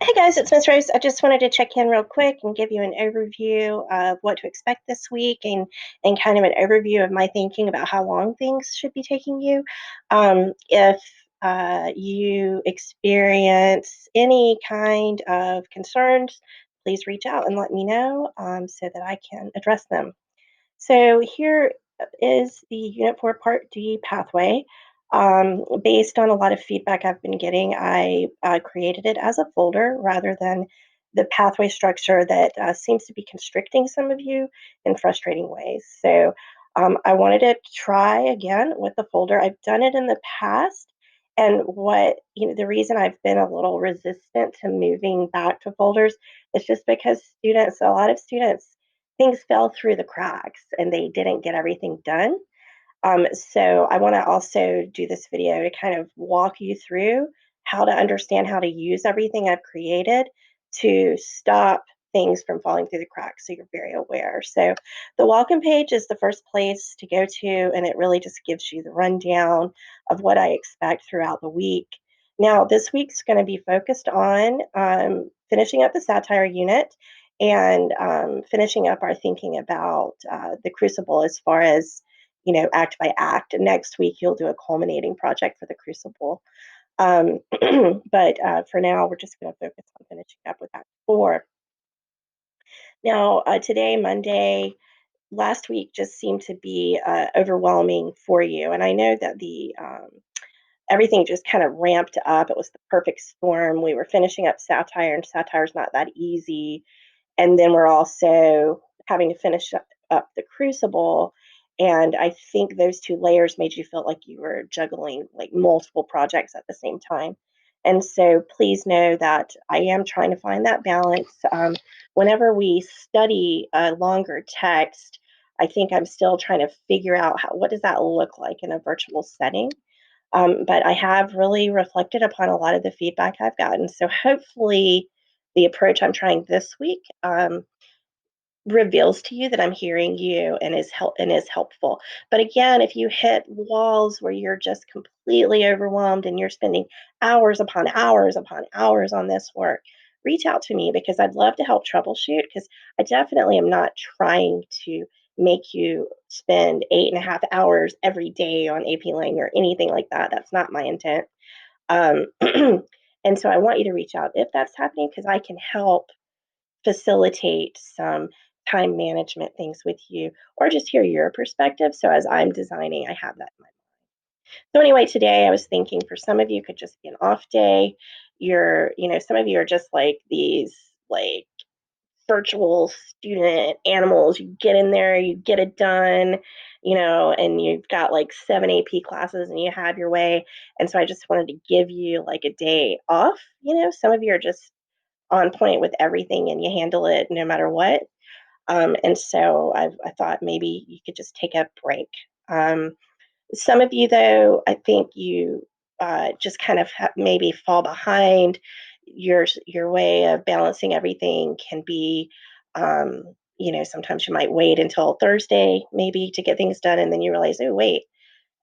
Hey guys, it's Miss Rose. I just wanted to check in real quick and give you an overview of what to expect this week and kind of an overview of my thinking about how long things should be taking you. If you experience any kind of concerns, please reach out and let me know so that I can address them. So here is the Unit 4 Part D pathway. Based on a lot of feedback I've been getting, I created it as a folder rather than the pathway structure that seems to be constricting some of you in frustrating ways. So I wanted to try again with the folder. I've done it in the past. And the reason I've been a little resistant to moving back to folders is just because a lot of students, things fell through the cracks and they didn't get everything done. So I want to also do this video to kind of walk you through how to understand how to use everything I've created to stop things from falling through the cracks so you're very aware. So the welcome page is the first place to go to, and it really just gives you the rundown of what I expect throughout the week. Now, this week's going to be focused on finishing up the satire unit and finishing up our thinking about the crucible as far as act by act. And next week, you'll do a culminating project for the Crucible. Um, but for now, we're just going to focus on finishing up with Act 4. Now, today, Monday, last week just seemed to be overwhelming for you. And I know that the everything just kind of ramped up. It was the perfect storm. We were finishing up satire, and satire's not that easy. And then we're also having to finish up the Crucible. And I think those two layers made you feel like you were juggling like multiple projects at the same time. And so please know that I am trying to find that balance. Whenever we study a longer text, I think I'm still trying to figure out what does that look like in a virtual setting. But I have really reflected upon a lot of the feedback I've gotten. So hopefully, the approach I'm trying this week reveals to you that I'm hearing you and is helpful. But again, if you hit walls where you're just completely overwhelmed and you're spending hours upon hours upon hours on this work, reach out to me because I'd love to help troubleshoot because I definitely am not trying to make you spend 8.5 hours every day on AP Lang or anything like that. That's not my intent. Um, and so I want you to reach out if that's happening because I can help facilitate some time management things with you or just hear your perspective. So as I'm designing, I have that in mind. So anyway, today I was thinking for some of you could just be an off day. Some of you are just like these like virtual student animals. You get in there, you get it done, and you've got like 7 AP classes and you have your way. And so I just wanted to give you like a day off. Some of you are just on point with everything and you handle it no matter what. And so I thought maybe you could just take a break. Some of you, though, I think you just kind of maybe fall behind. Your way of balancing everything can be, sometimes you might wait until Thursday maybe to get things done, and then you realize, oh wait,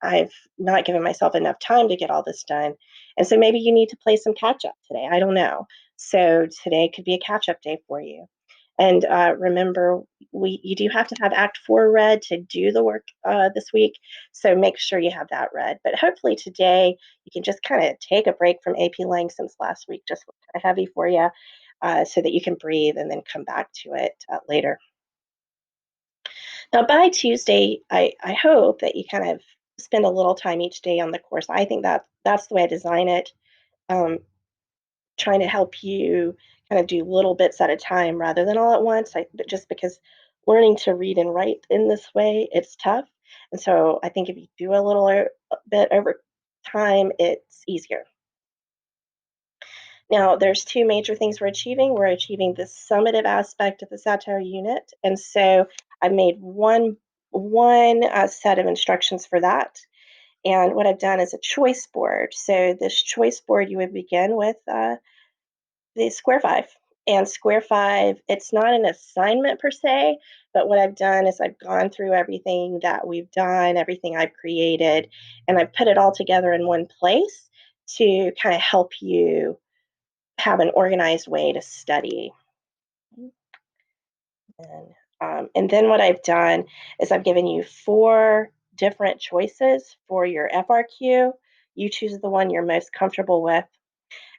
I've not given myself enough time to get all this done. And so maybe you need to play some catch up today. I don't know. So today could be a catch up day for you. And remember, you do have to have Act 4 read to do the work this week. So make sure you have that read. But hopefully today you can just kind of take a break from AP Lang since last week just was kind of heavy for you so that you can breathe and then come back to it later. Now, by Tuesday, I hope that you kind of spend a little time each day on the course. I think that's the way I design it, um, trying to help you kind of do little bits at a time rather than all at once. But just because learning to read and write in this way, it's tough. And so I think if you do a little bit over time, it's easier. Now, there's two major things we're achieving. We're achieving the summative aspect of the satire unit, and so I made one set of instructions for that. And what I've done is a choice board. So this choice board, you would begin with the square five. And square five, it's not an assignment per se, but what I've done is I've gone through everything that we've done, everything I've created, and I've put it all together in one place to kind of help you have an organized way to study. And then what I've done is I've given you 4 different choices for your FRQ. You choose the one you're most comfortable with,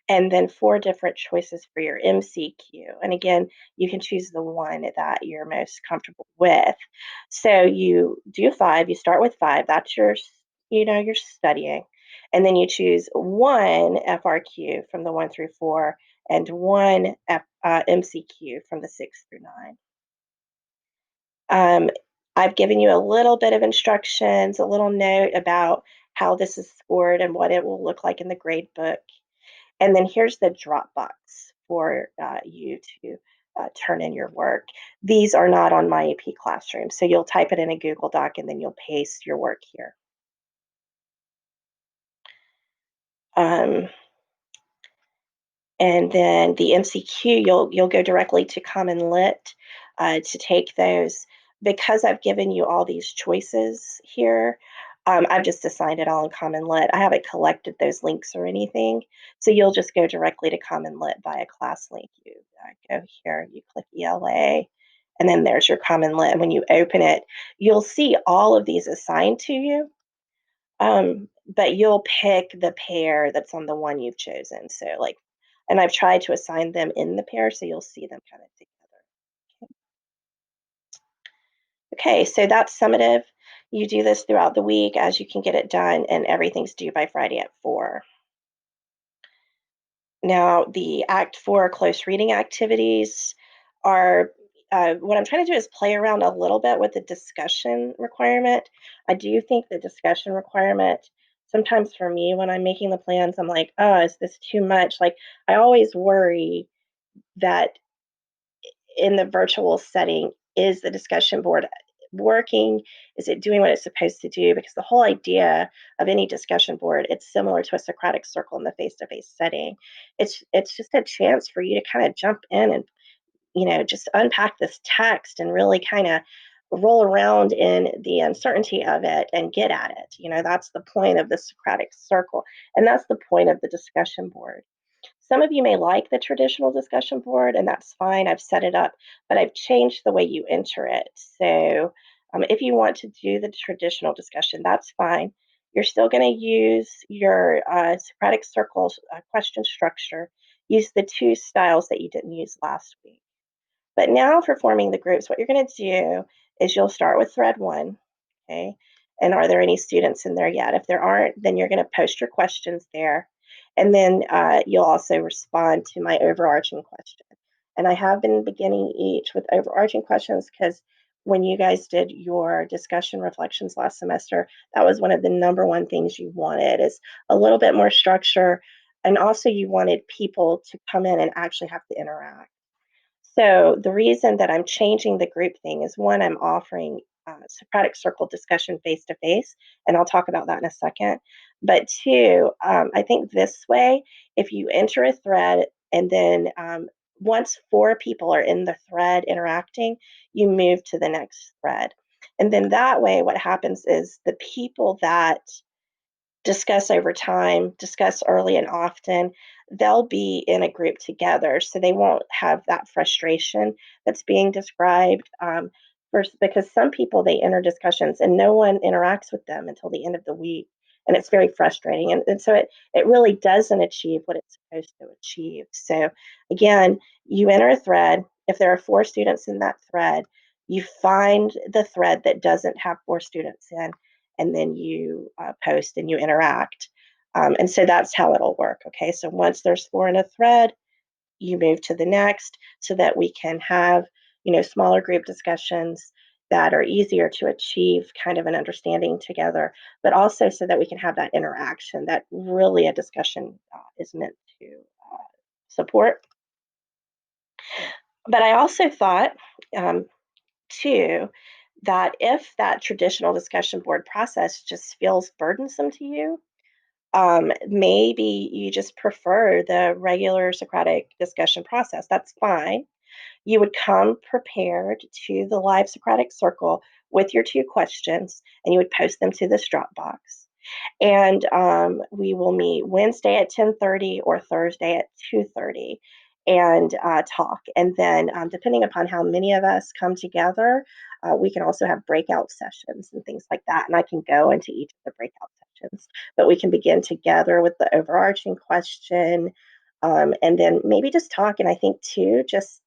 and then 4 different choices for your MCQ. And again, you can choose the one that you're most comfortable with. So you do 5, you start with 5, that's you're studying. And then you choose 1 FRQ from the 1 through 4 and 1 MCQ from the 6 through 9. Um, I've given you a little bit of instructions, a little note about how this is scored and what it will look like in the grade book. And then here's the Dropbox for you to turn in your work. These are not on My AP Classroom, so you'll type it in a Google Doc and then you'll paste your work here. Um, And then the MCQ, you'll go directly to Common Lit to take those. Because I've given you all these choices here, I've just assigned it all in Common Lit. I haven't collected those links or anything, so you'll just go directly to Common Lit via class link. You go here, you click ELA, and then there's your Common Lit. And when you open it, you'll see all of these assigned to you, but you'll pick the pair that's on the one you've chosen. So, like, and I've tried to assign them in the pair so you'll see them kind of together. Okay, so that's summative. You do this throughout the week as you can get it done, and everything's due by Friday at 4. Now, the Act 4 close reading activities are what I'm trying to do is play around a little bit with the discussion requirement. I do think the discussion requirement, sometimes for me, when I'm making the plans, I'm like, oh, is this too much? Like, I always worry that in the virtual setting, is the discussion board working? Is it doing what it's supposed to do? Because the whole idea of any discussion board, it's similar to a Socratic circle in the face-to-face setting. It's just a chance for you to kind of jump in and just unpack this text and really kind of roll around in the uncertainty of it and get at it. That's the point of the Socratic circle, and that's the point of the discussion board. Some of you may like the traditional discussion board, and that's fine. I've set it up, but I've changed the way you enter it. So if you want to do the traditional discussion, that's fine. You're still going to use your Socratic Circle question structure. Use the 2 styles that you didn't use last week. But now for forming the groups, what you're going to do is you'll start with thread 1, okay? And are there any students in there yet? If there aren't, then you're going to post your questions there. And then you'll also respond to my overarching question. And I have been beginning each with overarching questions because when you guys did your discussion reflections last semester, that was one of the number one things you wanted is a little bit more structure. And also you wanted people to come in and actually have to interact. So the reason that I'm changing the group thing is, one, I'm offering Socratic Circle discussion face to face, and I'll talk about that in a second. But two, I think this way, if you enter a thread and then once 4 people are in the thread interacting, you move to the next thread. And then that way, what happens is the people that discuss over time, discuss early and often, they'll be in a group together. So they won't have that frustration that's being described. First, because some people they enter discussions and no one interacts with them until the end of the week. And it's very frustrating. And so it really doesn't achieve what it's supposed to achieve. So again, you enter a thread. If there are 4 students in that thread, you find the thread that doesn't have 4 students in, and then you post and you interact. And so that's how it'll work. Okay, so once there's 4 in a thread, you move to the next so that we can have smaller group discussions that are easier to achieve kind of an understanding together, but also so that we can have that interaction that really a discussion is meant to support. But I also thought, um, too, that if that traditional discussion board process just feels burdensome to you, maybe you just prefer the regular Socratic discussion process. That's fine. You would come prepared to the live Socratic circle with your 2 questions, and you would post them to this Dropbox. And we will meet Wednesday at 10:30 or Thursday at 2:30 and talk. And then, depending upon how many of us come together, we can also have breakout sessions and things like that. And I can go into each of the breakout sessions, but we can begin together with the overarching question, and then maybe just talk. And I think, too, just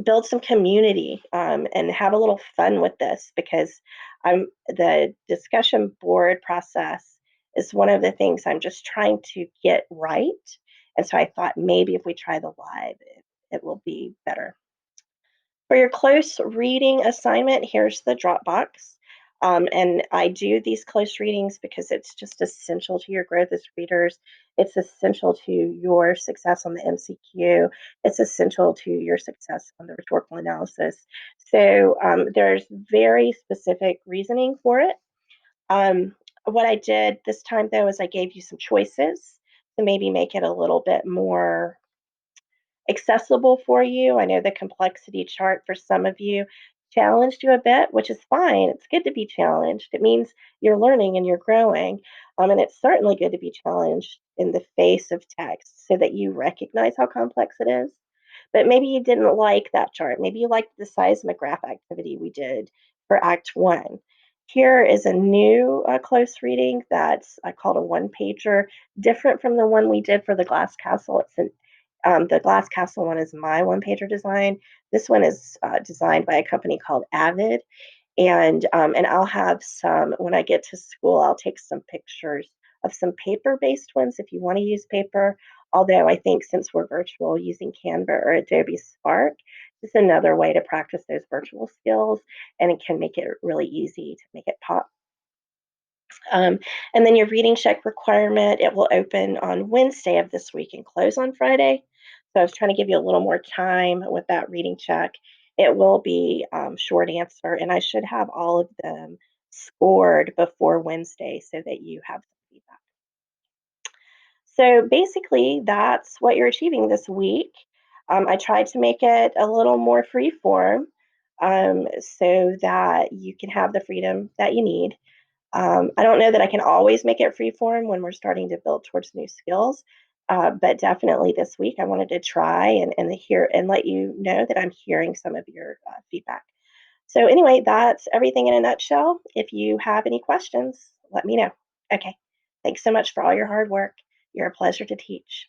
build some community, and have a little fun with this because the discussion board process is one of the things I'm just trying to get right. And so I thought maybe if we try the live, it will be better. For your close reading assignment, here's the Dropbox. And I do these close readings because it's just essential to your growth as readers. It's essential to your success on the MCQ. It's essential to your success on the rhetorical analysis. So there's very specific reasoning for it. What I did this time, though, is I gave you some choices to maybe make it a little bit more accessible for you. I know the complexity chart for some of you challenged you a bit, which is fine. It's good to be challenged. It means you're learning and you're growing. And it's certainly good to be challenged in the face of text so that you recognize how complex it is. But maybe you didn't like that chart. Maybe you liked the seismograph activity we did for Act One. Here is a new close reading that's I called a one pager, different from the one we did for the Glass Castle. The Glass Castle one is my one pager design. This one is designed by a company called Avid, and I'll have some when I get to school. I'll take some pictures of some paper-based ones if you want to use paper. Although I think since we're virtual, using Canva or Adobe Spark is another way to practice those virtual skills, and it can make it really easy to make it pop. Um, and then your reading check requirement, it will open on Wednesday of this week and close on Friday. So I was trying to give you a little more time with that reading check. It will be short answer, and I should have all of them scored before Wednesday so that you have some feedback. So basically, that's what you're achieving this week. I tried to make it a little more free form, so that you can have the freedom that you need. I don't know that I can always make it free form when we're starting to build towards new skills, but definitely this week I wanted to try and hear and let you know that I'm hearing some of your feedback. So anyway, that's everything in a nutshell. If you have any questions, let me know. Okay. Thanks so much for all your hard work. You're a pleasure to teach.